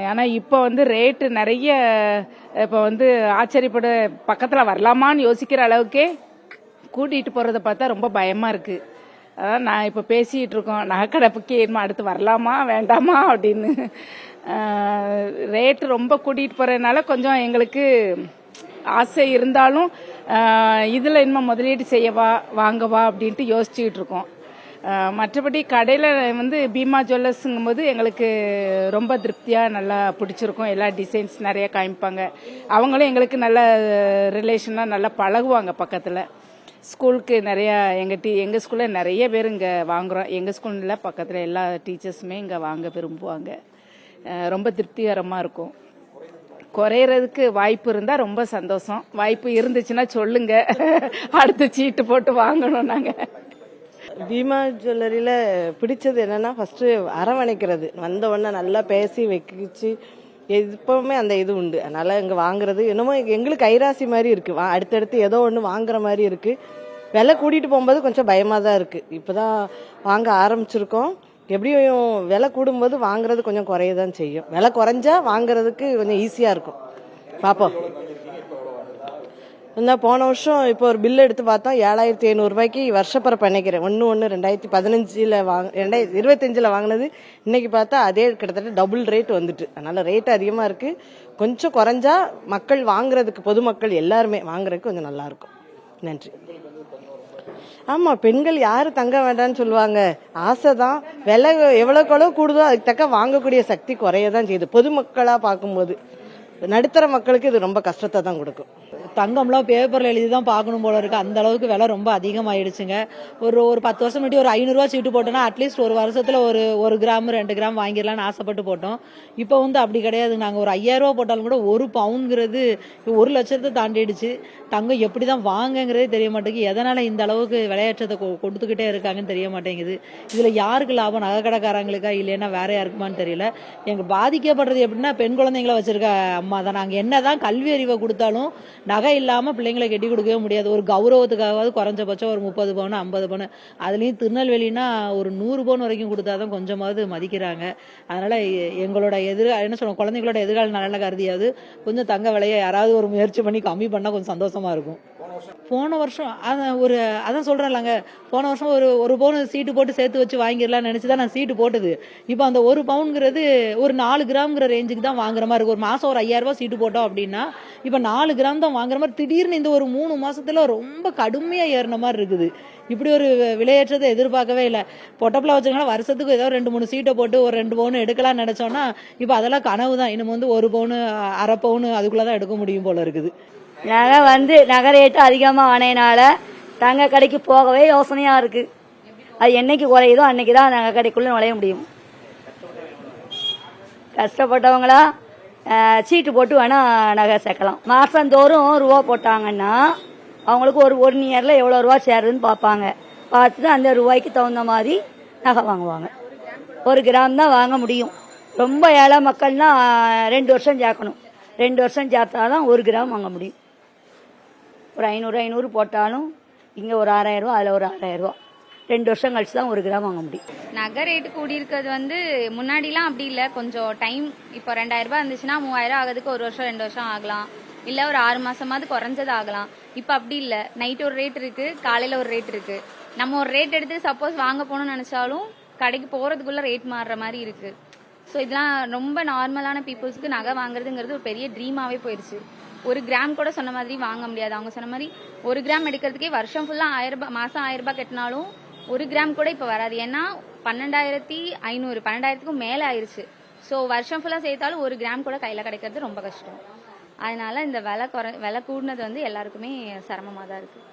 ஏன்னா இப்போ வந்து ரேட்டு நிறைய, இப்போ வந்து ஆச்சரியப்பட பக்கத்தில் வரலாமான்னு யோசிக்கிற அளவுக்கே கூட்டிகிட்டு போகிறத பார்த்தா ரொம்ப பயமாக இருக்குது. அதான் நான் இப்போ பேசிகிட்டு இருக்கோம், நகைக்கடைப்புக்கு அடுத்து வரலாமா வேண்டாமா அப்படின்னு. ரேட்டு ரொம்ப கூட்டிகிட்டு போகிறதுனால கொஞ்சம் எங்களுக்கு ஆசை இருந்தாலும் இதில் இன்னும் முதலீடு செய்யவா வாங்கவா அப்படின்ட்டு யோசிச்சுக்கிட்டு இருக்கோம். மற்றபடி கடையில் வந்து பீமா ஜுவல்லர்ஸுங்கும் போது எங்களுக்கு ரொம்ப திருப்தியாக நல்லா பிடிச்சிருக்கும். எல்லா டிசைன்ஸ் நிறைய காமிப்பாங்க. அவங்களும் எங்களுக்கு நல்ல ரிலேஷனாக நல்லா பழகுவாங்க. பக்கத்தில் ஸ்கூலுக்கு நிறையா எங்கள் ஸ்கூலில் நிறைய பேர் இங்கே வாங்குகிறோம். எங்கள் ஸ்கூலில் பக்கத்தில் எல்லா டீச்சர்ஸுமே இங்கே வாங்க விரும்புவாங்க. ரொம்ப திருப்திகரமாக இருக்கும். குறையிறதுக்கு வாய்ப்பு இருந்தால் ரொம்ப சந்தோஷம். வாய்ப்பு இருந்துச்சுன்னா சொல்லுங்க, அடுத்த சீட்டு போட்டு வாங்கணும். நாங்கள் பீமா ஜுவல்லரியில் பிடிச்சது என்னன்னா, ஃபர்ஸ்ட் அரவணைக்கிறது, வந்த உடனே நல்லா பேசி வைக்கிச்சு, எப்பவுமே அந்த இது உண்டு. அதனால இங்கே வாங்குறது என்னமோ எங்களுக்கு கைராசி மாதிரி இருக்கு. அடுத்தடுத்து ஏதோ ஒன்று வாங்குற மாதிரி இருக்கு. விலை கூட்டிட்டு போகும்போது கொஞ்சம் பயமா தான் இருக்கு. இப்பதான் வாங்க ஆரம்பிச்சிருக்கோம். எப்படியும் விலை கூடும்போது வாங்குறது கொஞ்சம் குறையதான் செய்யும். விலை குறைஞ்சா வாங்குறதுக்கு கொஞ்சம் ஈஸியா இருக்கும். பாப்போம். போன வருஷம் இப்போ ஒரு பில் எடுத்து பார்த்தோம், 7500 ரூபாய்க்கு வருஷப்பரப்பு நினைக்கிறேன். 1/1/2015 2025 வாங்கினது இன்னைக்கு பார்த்தா அதே கிட்டத்தட்ட டபுள் ரேட் வந்துட்டு. அதனால ரேட் அதிகமா இருக்கு. கொஞ்சம் குறைஞ்சா மக்கள் வாங்குறதுக்கு, பொதுமக்கள் எல்லாருமே வாங்குறதுக்கு கொஞ்சம் நல்லா இருக்கும். நன்றி. ஆமா, பெண்கள் யாரு தங்க வேண்டாம்னு சொல்லுவாங்க. ஆசைதான். விலை எவ்வளவுக்கு கூடுதோ அதுக்கு தக்க வாங்கக்கூடிய சக்தி குறையதான் செய்யுது. பொதுமக்களா பார்க்கும்போது நடுத்தர மக்களுக்கு இது ரொம்ப கஷ்டத்தை தான் கொடுக்கும். தங்கம்லாம் பேப்பர்ல எழுதி தான் பார்க்கணும் போல இருக்கு. அந்த அளவுக்கு விலை ரொம்ப அதிகமாயிடுச்சுங்க. ஒரு 10 வருஷம் முன்னாடி ஒரு 500 ரூபா சீட்டு போட்டோம்னா அட்லீஸ்ட் ஒரு வருஷத்துல ஒரு கிராம் 2 கிராம் வாங்கிடலாம்னு ஆசைப்பட்டு போட்டோம். இப்போ வந்து அப்படி கிடையாது. நாங்க ஒரு 5000 ரூபா போட்டாலும் கூட ஒரு பவுன்ங்கிறது 1 லட்சத்தை தாண்டிடுச்சு. தங்கம் எப்படிதான் வாங்கங்கிறதே தெரிய மாட்டேங்குது. எதனால இந்த அளவுக்கு விளையாட்டத்தை கொடுத்துக்கிட்டே இருக்காங்கன்னு தெரிய மாட்டேங்குது. இதுல யாருக்கு லாபம்? நகைக்கடைக்காரங்களுக்கா இல்லைன்னா வேற யாருக்குமான்னு தெரியல. எங்க பாதிக்கப்படுறது எப்படின்னா, பெண் குழந்தைங்களை வச்சிருக்க அம்மா தான். நாங்க என்னதான் கல்வி அறிவை கொடுத்தாலும் நகை இல்லாம பிள்ளைங்களை கட்டி கொடுக்கவே முடியாது. ஒரு கௌரவத்துக்காவது குறைஞ்சபட்சம் ஒரு 30 பவுன் 50 பவுன், அதுலயும் திருநெல்வேலினா ஒரு 100 பவுன் வரைக்கும் கொடுத்தாதான் கொஞ்சமாவது மதிக்கிறாங்க. அதனால எங்களோட என்ன சொல்றோம், குழந்தைங்களோட எதிர்கால நலனை கருதியாவது கொஞ்சம் தங்க விலையை யாராவது ஒரு முயற்சி பண்ணி கம்மி பண்ணா கொஞ்சம் சந்தோஷமா இருக்கும். போன வருஷம் அதான் சொல்றேன்லங்க, போன வருஷம் ஒரு பவுன் சீட்டு போட்டு சேர்த்து வச்சு வாங்கிடலாம் நினைச்சுதான் நான் சீட்டு போட்டது. இப்ப அந்த ஒரு பவுன்ங்கிறது ஒரு 4 கிராம்ங்கிற ரேஞ்சுக்கு தான் வாங்குற மாதிரி இருக்கு. ஒரு மாசம் ஒரு 5000 ரூபாய் சீட்டு போட்டோம் அப்படின்னா இப்ப 4 கிராம் தான் வாங்குற மாதிரி. திடீர்னு இந்த ஒரு 3 மாசத்துல ரொம்ப கடுமையா ஏறின மாதிரி இருக்குது. இப்படி ஒரு விலையேற்றத்தை எதிர்பார்க்கவே இல்லை. பொட்டப்பில் வச்சுக்கலாம், வருஷத்துக்கு ஏதோ 2-3 சீட்டை போட்டு ஒரு 2 பவுன் எடுக்கலாம்னு நினைச்சோம்னா இப்ப அதெல்லாம் கனவு தான். இன்னும் வந்து 1 பவுன் 1/2 பவுன் அதுக்குள்ளதான் எடுக்க முடியும் போல இருக்குது. நகை ரேட்டு அதிகமாக ஆனதுனால தங்க கடைக்கு போகவே யோசனையா இருக்கு. அது என்னைக்கு குறையுதோ அன்னைக்குதான் நகை கடைக்குள்ள நுழைய முடியும். கஷ்டப்பட்டவங்களா சீட்டு போட்டு வேணா நகை சேர்க்கலாம். மாசந்தோறும் ரூபா போட்டாங்கன்னா அவங்களுக்கு ஒரு இயர்ல எவ்வளவு ரூபா சேருதுன்னு பார்ப்பாங்க. பார்த்துட்டு அந்த ரூபாய்க்கு தகுந்த மாதிரி நகை வாங்குவாங்க. 1 கிராம் தான் வாங்க முடியும். ரொம்ப ஏழை மக்கள்னா 2 வருஷம் சேர்க்கணும். 2 வருஷம் சேர்த்தாதான் 1 கிராம் வாங்க முடியும். ஒரு 500 போட்டாலும் இங்கே ஒரு 6000 ரூபா, அதில் ஒரு 6000 ரூபா. 2 வருஷம் கழிச்சு தான் 1 கிராம் வாங்க முடியும். நகை ரேட்டு கூடி இருக்கிறது வந்து முன்னாடிலாம் அப்படி இல்லை. கொஞ்சம் டைம், இப்போ 2000 ரூபாய் இருந்துச்சுன்னா 3000 ஆகிறதுக்கு 1 வருஷம் 2 வருஷம் ஆகலாம். இல்லை ஒரு 6 மாசமாவது குறைஞ்சது ஆகலாம். இப்போ அப்படி இல்லை. நைட்டு ஒரு ரேட் இருக்கு, காலையில் ஒரு ரேட் இருக்கு. நம்ம ஒரு ரேட் எடுத்து சப்போஸ் வாங்க போகணும்னு நினைச்சாலும் கடைக்கு போறதுக்குள்ள ரேட் மாறுற மாதிரி இருக்கு. ஸோ இதெல்லாம் ரொம்ப நார்மலான பீப்புள்ஸ்க்கு நகை வாங்குறதுங்கிறது ஒரு பெரிய ட்ரீமாவே போயிடுச்சு. 1 கிராம் கூட சொன்ன மாதிரி வாங்க முடியாது. அவங்க சொன்ன மாதிரி 1 கிராம் எடுக்கிறதுக்கே வருஷம் ஃபுல்லா 1000 ரூபாய், மாசம் 1000 ரூபாய் கட்டினாலும் 1 கிராம் கூட இப்ப வராது. ஏன்னா 12500 12,000க்கும் மேல ஆயிருச்சு. ஸோ வருஷம் ஃபுல்லா சேர்த்தாலும் 1 கிராம் கூட கையில கிடைக்கிறது ரொம்ப கஷ்டம். அதனால இந்த விலை கூடுனது வந்து எல்லாருக்குமே சிரமமா தான் இருக்கு.